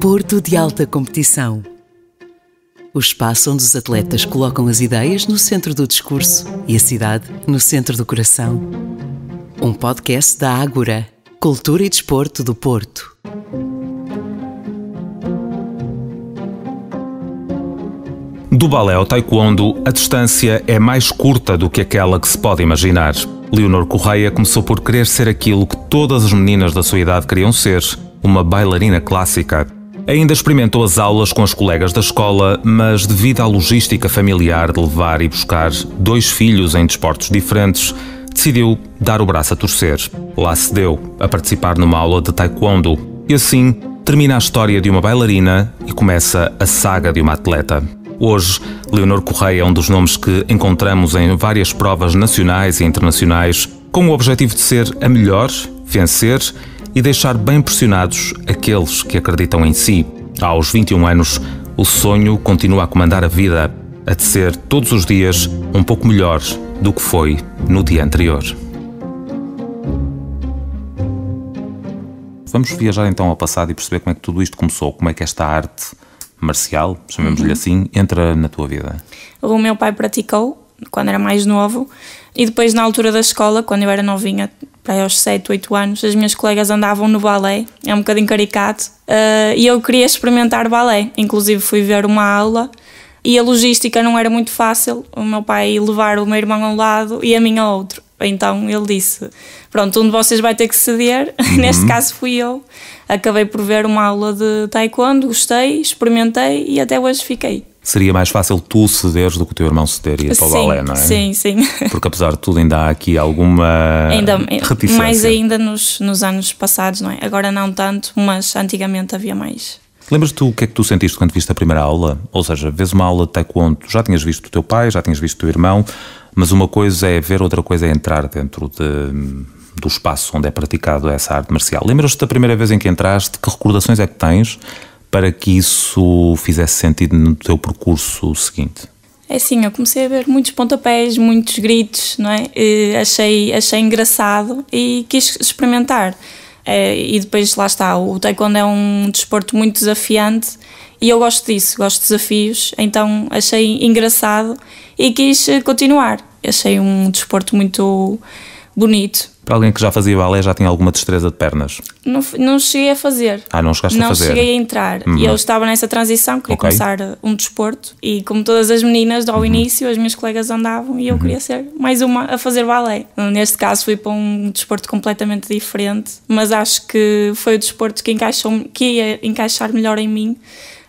Porto de Alta Competição. O espaço onde os atletas colocam as ideias no centro do discurso e a cidade no centro do coração. Um podcast da Ágora, Cultura e Desporto do Porto. Do balé ao taekwondo, a distância é mais curta do que aquela que se pode imaginar. Leonor Correia começou por querer ser aquilo que todas as meninas da sua idade queriam ser, uma bailarina clássica. Ainda experimentou as aulas com as colegas da escola, mas devido à logística familiar de levar e buscar 2 filhos em desportos diferentes, decidiu dar o braço a torcer. Lá se deu a participar numa aula de taekwondo. E assim termina a história de uma bailarina e começa a saga de uma atleta. Hoje, Leonor Correia é um dos nomes que encontramos em várias provas nacionais e internacionais, com o objetivo de ser a melhor, vencer e deixar bem pressionados aqueles que acreditam em si. Aos 21 anos, o sonho continua a comandar a vida, a de ser todos os dias um pouco melhor do que foi no dia anterior. Vamos viajar então ao passado e perceber como é que tudo isto começou, como é que esta arte marcial, chamemos-lhe assim, entra na tua vida. O meu pai praticou quando era mais novo e depois na altura da escola, quando eu era novinha, para aos 7, 8 anos, as minhas colegas andavam no balé, é um bocadinho caricato, e eu queria experimentar balé, inclusive fui ver uma aula e a logística não era muito fácil, o meu pai ia levar o meu irmão a um lado e a mim ao outro, então ele disse, pronto, um de vocês vai ter que ceder, neste caso fui eu, acabei por ver uma aula de taekwondo, gostei, experimentei e até hoje fiquei. Seria mais fácil tu cederes do que o teu irmão ceder e ir para o balé, não é? Sim, sim. Porque apesar de tudo ainda há aqui alguma reticência. Mais ainda nos anos passados, não é? Agora não tanto, mas antigamente havia mais. Lembras-te o que é que tu sentiste quando viste a primeira aula? Ou seja, vês uma aula de taekwondo, já tinhas visto o teu pai, já tinhas visto o teu irmão, mas uma coisa é ver, outra coisa é entrar dentro do espaço onde é praticado essa arte marcial. Lembras-te da primeira vez em que entraste? Que recordações é que tens para que isso fizesse sentido no teu percurso seguinte? É assim, eu comecei a ver muitos pontapés, muitos gritos, não é? Achei engraçado e quis experimentar. E depois, lá está, o taekwondo é um desporto muito desafiante e eu gosto disso, gosto de desafios, então achei engraçado e quis continuar. Achei um desporto muito bonito. Para alguém que já fazia balé, já tinha alguma destreza de pernas? Não cheguei a fazer. Não chegaste a fazer? Não cheguei a entrar. E eu estava nessa transição, queria começar um desporto. E como todas as meninas, ao início, as minhas colegas andavam e eu queria ser mais uma a fazer balé. Neste caso fui para um desporto completamente diferente, mas acho que foi o desporto que ia encaixar melhor em mim.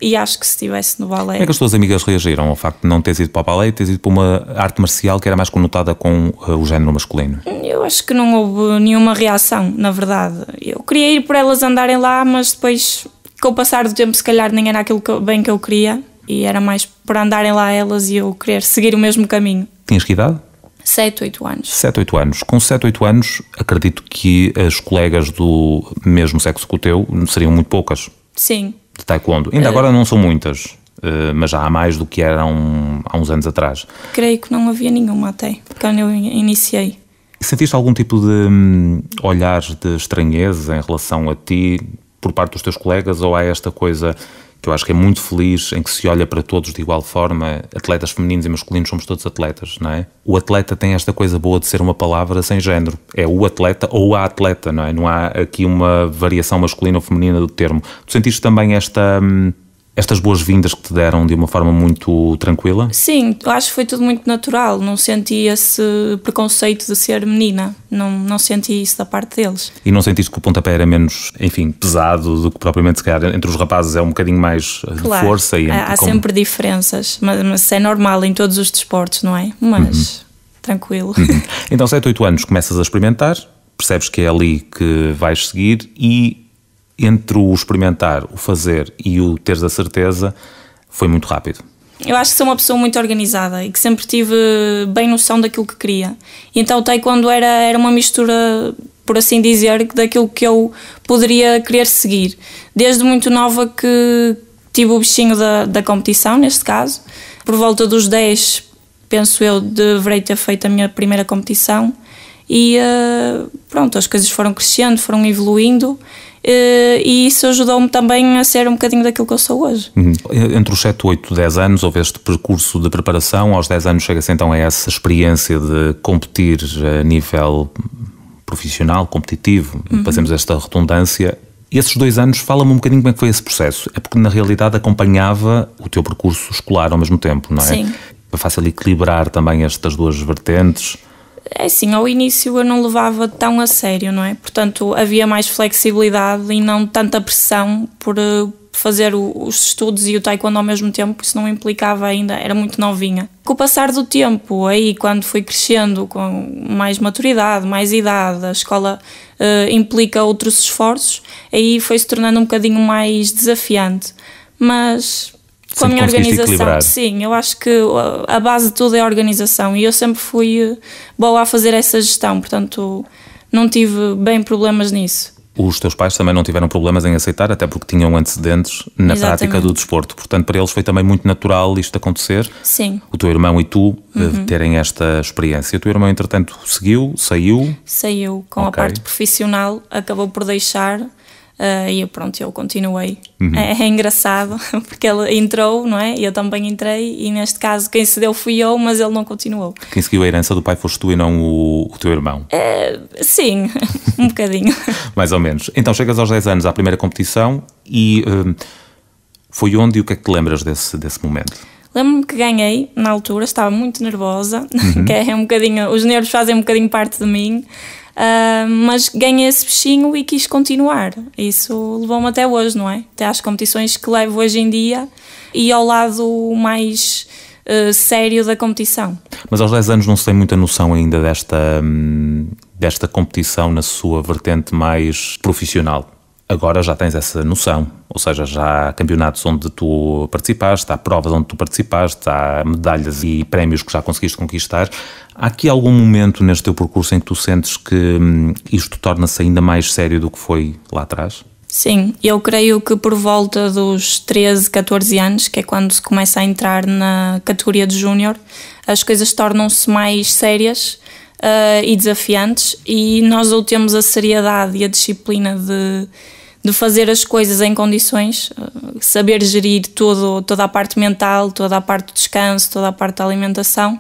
E acho que se estivesse no balé... Como é que as tuas amigas reagiram ao facto de não teres ido para o balé e teres ido para uma arte marcial que era mais conotada com o género masculino? Eu acho que não houve nenhuma reação, na verdade. Eu queria ir por elas andarem lá, mas depois, com o passar do tempo, se calhar nem era aquilo que eu queria. E era mais por andarem lá elas e eu querer seguir o mesmo caminho. Tinhas que idade? 7, 8 anos. 7, 8 anos. Com 7, 8 anos, acredito que as colegas do mesmo sexo que o teu seriam muito poucas. Sim. De taekwondo. Ainda agora não são muitas, mas já há mais do que eram há uns anos atrás. Creio que não havia nenhuma até, quando eu iniciei. Sentiste algum tipo de olhar de estranheza em relação a ti por parte dos teus colegas, ou há esta coisa que eu acho que é muito feliz, em que se olha para todos de igual forma, atletas femininos e masculinos, somos todos atletas, não é? O atleta tem esta coisa boa de ser uma palavra sem género, é o atleta ou a atleta, não é? Não há aqui uma variação masculina ou feminina do termo. Tu sentiste também estas boas-vindas que te deram de uma forma muito tranquila? Sim, eu acho que foi tudo muito natural, não senti esse preconceito de ser menina, não senti isso da parte deles. E não sentiste que o pontapé era menos, enfim, pesado do que propriamente, se calhar, entre os rapazes é um bocadinho mais de força? E há sempre diferenças, mas é normal em todos os desportos, não é? Mas tranquilo. Então, 7, 8 anos, começas a experimentar, percebes que é ali que vais seguir e entre o experimentar, o fazer e o teres a certeza, foi muito rápido. Eu acho que sou uma pessoa muito organizada e que sempre tive bem noção daquilo que queria. E então o taekwondo era uma mistura, por assim dizer, daquilo que eu poderia querer seguir. Desde muito nova que tive o bichinho da competição, neste caso. Por volta dos 10, penso eu, deverei ter feito a minha primeira competição. e pronto, as coisas foram crescendo, foram evoluindo, e isso ajudou-me também a ser um bocadinho daquilo que eu sou hoje. Entre os 7, 8, 10 anos houve este percurso de preparação, aos 10 anos chega-se então a essa experiência de competir a nível profissional, competitivo, fazemos esta redundância. E esses 2 anos, fala-me um bocadinho como é que foi esse processo. É porque na realidade acompanhava o teu percurso escolar ao mesmo tempo, não é? Sim. É fácil equilibrar também estas duas vertentes. É assim, ao início eu não levava tão a sério, não é? Portanto, havia mais flexibilidade e não tanta pressão por fazer os estudos e o taekwondo ao mesmo tempo, isso não implicava ainda, era muito novinha. Com o passar do tempo, aí quando fui crescendo com mais maturidade, mais idade, a escola implica outros esforços, aí foi se tornando um bocadinho mais desafiante. Mas com a minha organização, sim, eu acho que a base de tudo é a organização e eu sempre fui boa a fazer essa gestão, portanto não tive bem problemas nisso. Os teus pais também não tiveram problemas em aceitar, até porque tinham antecedentes na prática do desporto. Portanto, para eles foi também muito natural isto acontecer. Sim. O teu irmão e tu terem esta experiência. O teu irmão, entretanto, saiu? Saiu com a parte profissional, acabou por deixar. E pronto, eu continuei. É engraçado, porque ele entrou, não é? Eu também entrei e neste caso quem se deu fui eu, mas ele não continuou. Quem seguiu a herança do pai foste tu e não o teu irmão? Sim, um bocadinho. Mais ou menos. Então chegas aos 10 anos à primeira competição e foi onde e o que é que te lembras desse momento? Lembro-me que ganhei na altura, estava muito nervosa, que é um bocadinho, os nervos fazem um bocadinho parte de mim. Mas ganhei esse bichinho e quis continuar. Isso levou-me até hoje, não é? Até às competições que levo hoje em dia e ao lado mais sério da competição. Mas aos 10 anos não se tem muita noção ainda desta competição na sua vertente mais profissional. Agora já tens essa noção, ou seja, já há campeonatos onde tu participaste, há provas onde tu participaste, há medalhas e prémios que já conseguiste conquistar. Há aqui algum momento neste teu percurso em que tu sentes que isto torna-se ainda mais sério do que foi lá atrás? Sim, eu creio que por volta dos 13, 14 anos, que é quando se começa a entrar na categoria de júnior, as coisas tornam-se mais sérias e desafiantes e nós ou temos a seriedade e a disciplina de fazer as coisas em condições, saber gerir toda a parte mental, toda a parte do descanso, toda a parte da alimentação.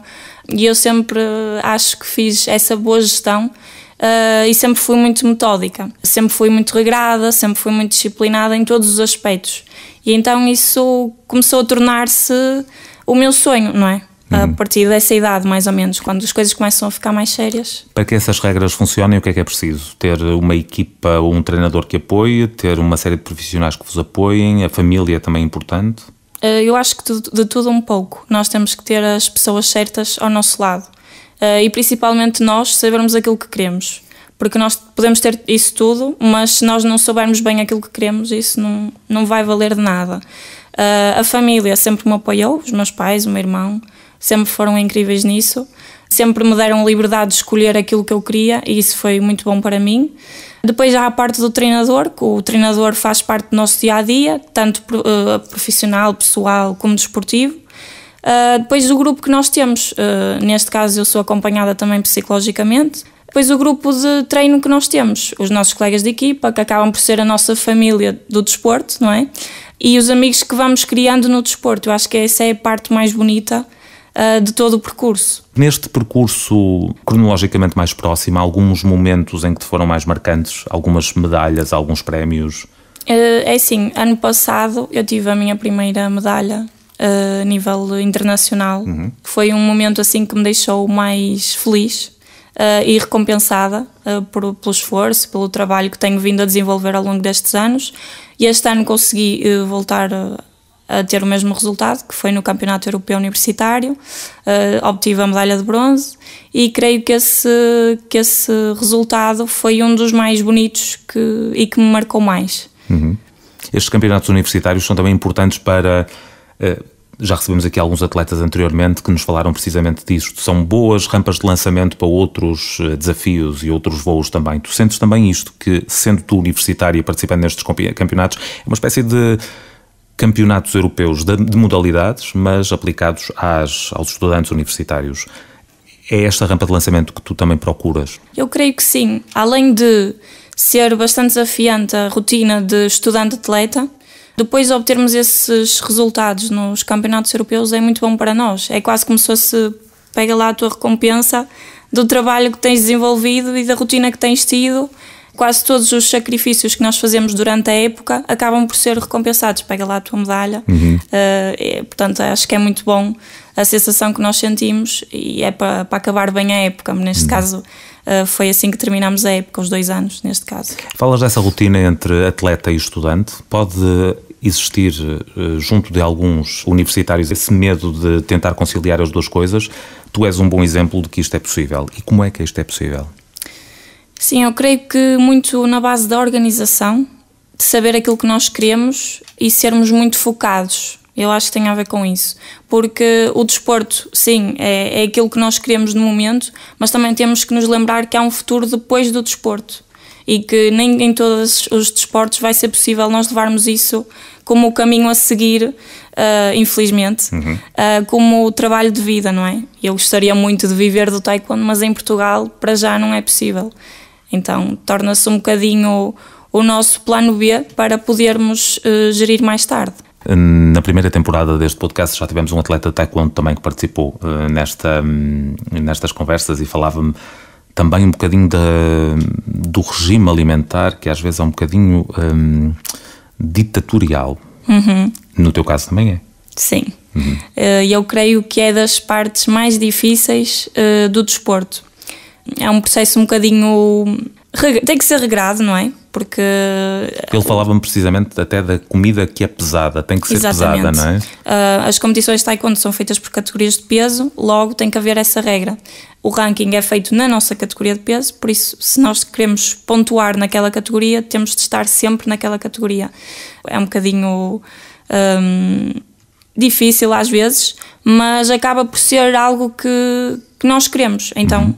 E eu sempre acho que fiz essa boa gestão e sempre fui muito metódica, sempre fui muito regrada, sempre fui muito disciplinada em todos os aspectos. E então isso começou a tornar-se o meu sonho, não é? A partir dessa idade, mais ou menos, quando as coisas começam a ficar mais sérias. Para que essas regras funcionem, o que é preciso? Ter uma equipa ou um treinador que apoie, ter uma série de profissionais que vos apoiem, a família é também importante? Eu acho que de tudo um pouco. Nós temos que ter as pessoas certas ao nosso lado. E principalmente nós sabermos aquilo que queremos. Porque nós podemos ter isso tudo, mas se nós não soubermos bem aquilo que queremos, isso não vai valer de nada. A família sempre me apoiou, os meus pais, o meu irmão, sempre foram incríveis nisso, sempre me deram a liberdade de escolher aquilo que eu queria e isso foi muito bom para mim. Depois já há a parte do treinador, que o treinador faz parte do nosso dia-a-dia, tanto profissional, pessoal como desportivo. Depois o grupo que nós temos, neste caso eu sou acompanhada também psicologicamente. Depois o grupo de treino que nós temos, os nossos colegas de equipa, que acabam por ser a nossa família do desporto, não é? E os amigos que vamos criando no desporto, eu acho que essa é a parte mais bonita de todo o percurso. Neste percurso cronologicamente mais próximo, há alguns momentos em que te foram mais marcantes? Algumas medalhas, alguns prémios? É assim, ano passado eu tive a minha primeira medalha a nível internacional. Foi um momento assim que me deixou mais feliz e recompensada pelo esforço, pelo trabalho que tenho vindo a desenvolver ao longo destes anos. E este ano consegui voltar a ter o mesmo resultado, que foi no Campeonato Europeu Universitário, obtive a medalha de bronze e creio que esse resultado foi um dos mais bonitos e que me marcou mais. Estes campeonatos universitários são também importantes para... Já recebemos aqui alguns atletas anteriormente que nos falaram precisamente disto. São boas rampas de lançamento para outros desafios e outros voos também. Tu sentes também isto, que sendo tu universitário e participando nestes campeonatos, é uma espécie de campeonatos europeus de modalidades, mas aplicados aos estudantes universitários. É esta rampa de lançamento que tu também procuras? Eu creio que sim. Além de ser bastante desafiante a rotina de estudante-atleta, depois de obtermos esses resultados nos campeonatos europeus é muito bom para nós. É quase como se fosse, pega lá a tua recompensa do trabalho que tens desenvolvido e da rotina que tens tido. Quase todos os sacrifícios que nós fazemos durante a época acabam por ser recompensados. Pega lá a tua medalha. Portanto, acho que é muito bom a sensação que nós sentimos e é para acabar bem a época. Neste caso, foi assim que terminámos a época, os 2 anos, neste caso. Falas dessa rotina entre atleta e estudante. Pode existir, junto de alguns universitários, esse medo de tentar conciliar as duas coisas? Tu és um bom exemplo de que isto é possível. E como é que isto é possível? Sim, eu creio que muito na base da organização, de saber aquilo que nós queremos e sermos muito focados. Eu acho que tem a ver com isso, porque o desporto, sim, é aquilo que nós queremos no momento, mas também temos que nos lembrar que há um futuro depois do desporto e que nem em todos os desportos vai ser possível nós levarmos isso como o caminho a seguir, infelizmente, como o trabalho de vida, não é? Eu gostaria muito de viver do taekwondo, mas em Portugal para já não é possível. Então torna-se um bocadinho o nosso plano B para podermos gerir mais tarde. Na primeira temporada deste podcast já tivemos um atleta de taekwondo também que participou nestas conversas e falava-me também um bocadinho do regime alimentar, que às vezes é um bocadinho ditatorial. No teu caso também é? Sim. Eu creio que é das partes mais difíceis do desporto. É um processo um bocadinho... Tem que ser regrado, não é? Porque... Ele falava-me precisamente até da comida que é pesada, tem que ser pesada, não é? As competições de taekwondo são feitas por categorias de peso, logo tem que haver essa regra. O ranking é feito na nossa categoria de peso, por isso, se nós queremos pontuar naquela categoria, temos de estar sempre naquela categoria. É um bocadinho difícil às vezes, mas acaba por ser algo que nós queremos, então...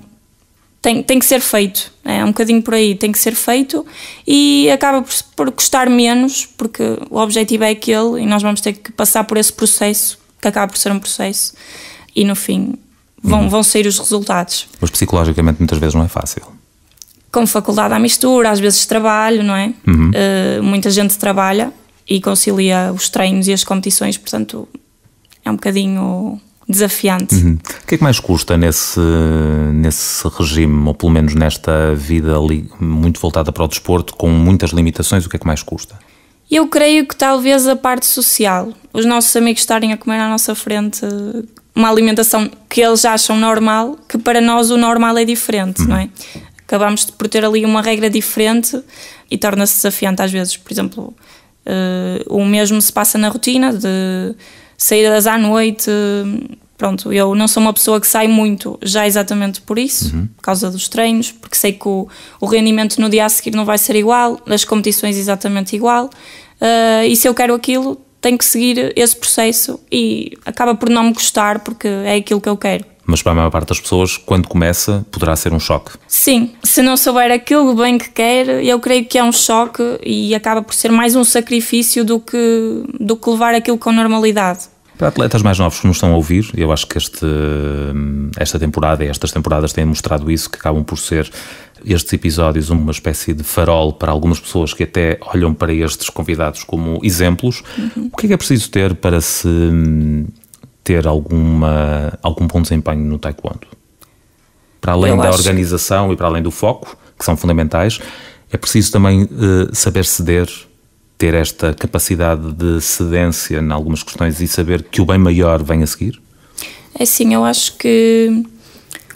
Tem que ser feito, é um bocadinho por aí, tem que ser feito e acaba por custar menos, porque o objetivo é aquele e nós vamos ter que passar por esse processo, que acaba por ser um processo, e no fim vão sair os resultados. Mas psicologicamente muitas vezes não é fácil. Com faculdade à mistura, às vezes trabalho, não é? Muita gente trabalha e concilia os treinos e as competições, portanto é um bocadinho... desafiante. O que é que mais custa nesse regime, ou pelo menos nesta vida ali muito voltada para o desporto, com muitas limitações, o que é que mais custa? Eu creio que talvez a parte social. Os nossos amigos estarem a comer à nossa frente uma alimentação que eles acham normal, que para nós o normal é diferente, não é? Acabamos por ter ali uma regra diferente e torna-se desafiante às vezes. Por exemplo, o mesmo se passa na rotina de saídas à noite. Pronto, eu não sou uma pessoa que sai muito já exatamente por isso, por causa dos treinos, porque sei que o rendimento no dia a seguir não vai ser igual, as competições exatamente igual, e se eu quero aquilo, tenho que seguir esse processo e acaba por não me gostar porque é aquilo que eu quero. Mas para a maior parte das pessoas, quando começa, poderá ser um choque. Sim, se não souber aquilo bem que quer, eu creio que é um choque e acaba por ser mais um sacrifício do que levar aquilo com normalidade. Para atletas mais novos que nos estão a ouvir, eu acho que esta temporada e estas temporadas têm mostrado isso, que acabam por ser estes episódios uma espécie de farol para algumas pessoas que até olham para estes convidados como exemplos. O que é preciso ter para se ter algum bom desempenho no taekwondo? Para além da organização e para além do foco, que são fundamentais, é preciso também saber ceder, ter esta capacidade de cedência em algumas questões e saber que o bem maior vem a seguir? É sim, eu acho que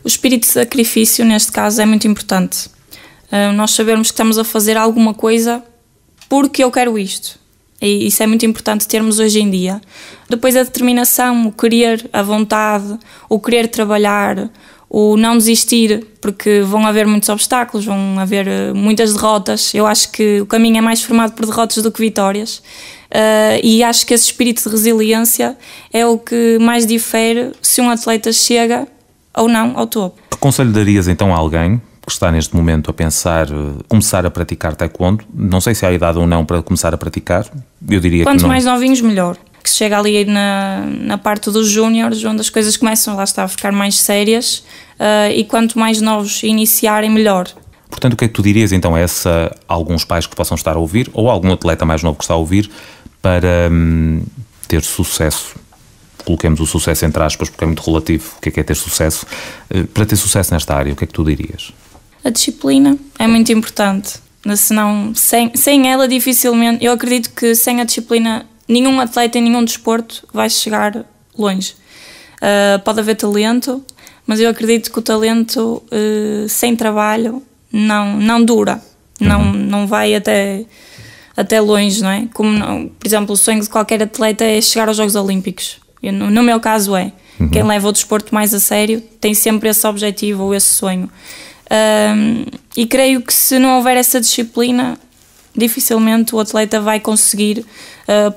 o espírito de sacrifício neste caso é muito importante. Nós sabermos que estamos a fazer alguma coisa porque eu quero isto. E isso é muito importante termos hoje em dia. Depois a determinação, o querer, a vontade, o querer trabalhar, o não desistir, porque vão haver muitos obstáculos, vão haver muitas derrotas. Eu acho que o caminho é mais formado por derrotas do que vitórias, e acho que esse espírito de resiliência é o que mais difere se um atleta chega ou não ao topo. Que conselho darias então a alguém que está neste momento a pensar começar a praticar taekwondo? Não sei se há idade ou não para começar a praticar, eu diria que não. Quanto mais novinhos melhor. que chega ali na parte dos júniores, onde as coisas começam, lá está, a ficar mais sérias, e quanto mais novos iniciarem, melhor. Portanto, o que é que tu dirias então a alguns pais que possam estar a ouvir, ou algum atleta mais novo que está a ouvir, para ter sucesso? Coloquemos o sucesso entre aspas, porque é muito relativo. O que é ter sucesso? Para ter sucesso nesta área, o que é que tu dirias? A disciplina é muito importante. Senão, sem ela, dificilmente... Eu acredito que sem a disciplina, nenhum atleta em nenhum desporto vai chegar longe. Pode haver talento, mas eu acredito que o talento sem trabalho não dura. Não vai até longe, não é? Como, por exemplo, o sonho de qualquer atleta é chegar aos Jogos Olímpicos. No meu caso é. Quem leva o desporto mais a sério tem sempre esse objetivo ou esse sonho. E creio que se não houver essa disciplina, dificilmente o atleta vai conseguir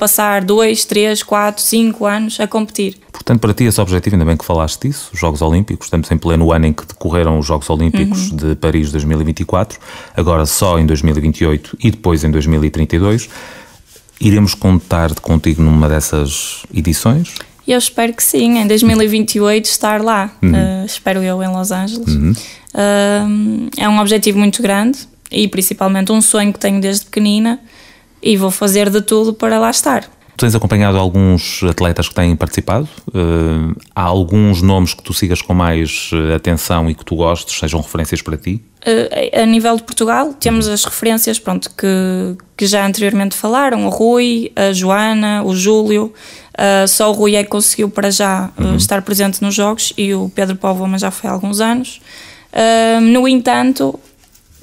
passar 2, 3, 4, 5 anos a competir. Portanto, para ti esse objetivo, ainda bem que falaste disso, os Jogos Olímpicos, estamos em pleno ano em que decorreram os Jogos Olímpicos de Paris 2024, agora só em 2028 e depois em 2032. Iremos contar contigo numa dessas edições? Eu espero que sim, em 2028 estar lá, espero eu, em Los Angeles. É um objetivo muito grande e principalmente um sonho que tenho desde pequenina e vou fazer de tudo para lá estar. Tu tens acompanhado alguns atletas que têm participado? Há alguns nomes que tu sigas com mais atenção e que tu gostes, sejam referências para ti? A nível de Portugal, temos as referências que já anteriormente falaram, o Rui, a Joana, o Júlio. Só o Rui é que conseguiu para já estar presente nos Jogos e o Pedro Póvoa já foi há alguns anos. No entanto,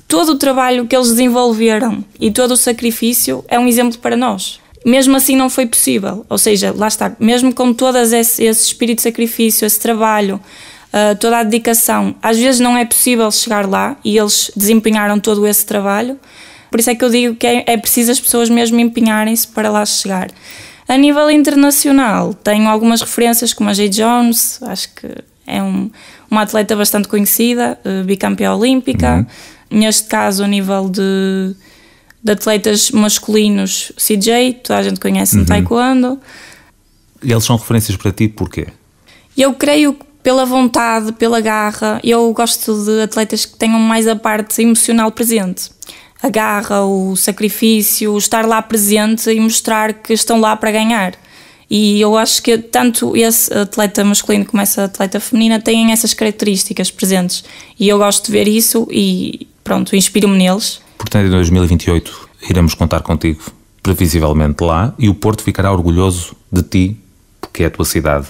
todo o trabalho que eles desenvolveram e todo o sacrifício é um exemplo para nós. Mesmo assim não foi possível, ou seja, lá está, mesmo com todo esse espírito de sacrifício, esse trabalho, toda a dedicação, às vezes não é possível chegar lá e eles desempenharam todo esse trabalho. Por isso é que eu digo que é preciso as pessoas mesmo empenharem-se para lá chegar. A nível internacional, tenho algumas referências como a Jay Jones, acho que é uma atleta bastante conhecida, bicampeã olímpica. Neste caso, a nível de atletas masculinos, CJ, toda a gente conhece no taekwondo. E eles são referências para ti porquê? Eu creio que pela vontade, pela garra. Eu gosto de atletas que tenham mais a parte emocional presente. A garra, o sacrifício, o estar lá presente e mostrar que estão lá para ganhar. E eu acho que tanto esse atleta masculino como essa atleta feminina têm essas características presentes. E eu gosto de ver isso e pronto, inspiro-me neles. Portanto, em 2028 iremos contar contigo previsivelmente lá e o Porto ficará orgulhoso de ti, porque é a tua cidade.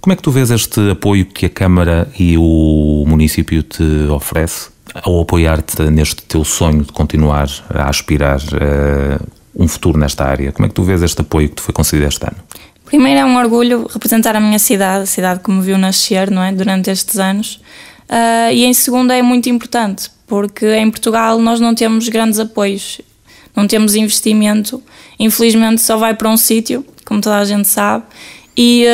Como é que tu vês este apoio que a Câmara e o município te oferece ao apoiar-te neste teu sonho de continuar a aspirar a um futuro nesta área? Como é que tu vês este apoio que te foi concedido este ano? Primeiro é um orgulho representar a minha cidade, a cidade que me viu nascer, não é? Durante estes anos. E em segundo é muito importante, porque em Portugal nós não temos grandes apoios, não temos investimento, infelizmente só vai para um sítio, como toda a gente sabe, e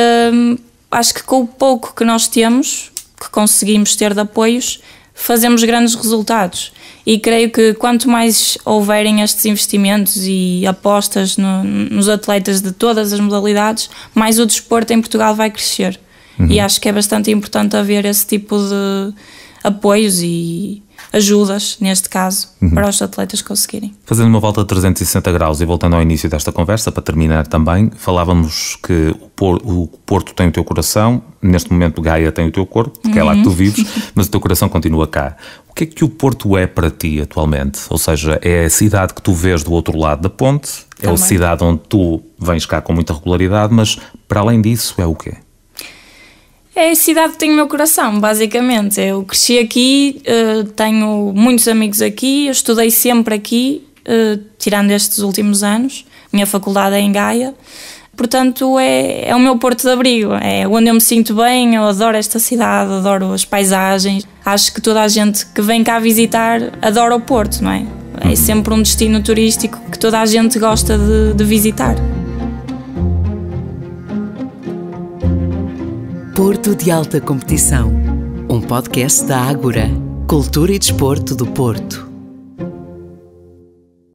acho que com o pouco que nós temos, que conseguimos ter de apoios, fazemos grandes resultados. E creio que quanto mais houverem estes investimentos e apostas nos atletas de todas as modalidades, mais o desporto em Portugal vai crescer. E acho que é bastante importante haver esse tipo de apoios e ajudas, neste caso, para os atletas conseguirem. Fazendo uma volta de 360 graus e voltando ao início desta conversa, para terminar também, falávamos que o Porto tem o teu coração, neste momento Gaia tem o teu corpo, porque é lá que tu vives, mas o teu coração continua cá. O que é que o Porto é para ti atualmente? Ou seja, é a cidade que tu vês do outro lado da ponte, é a cidade onde tu vens cá com muita regularidade, mas para além disso é o quê? É a cidade que tem o meu coração, basicamente. Eu cresci aqui, tenho muitos amigos aqui, eu estudei sempre aqui, tirando estes últimos anos. Minha faculdade é em Gaia. Portanto, é o meu porto de abrigo, é onde eu me sinto bem, eu adoro esta cidade, adoro as paisagens. Acho que toda a gente que vem cá visitar adora o Porto, não é? É sempre um destino turístico que toda a gente gosta de visitar. Porto de Alta Competição, um podcast da Ágora, Cultura e Desporto do Porto.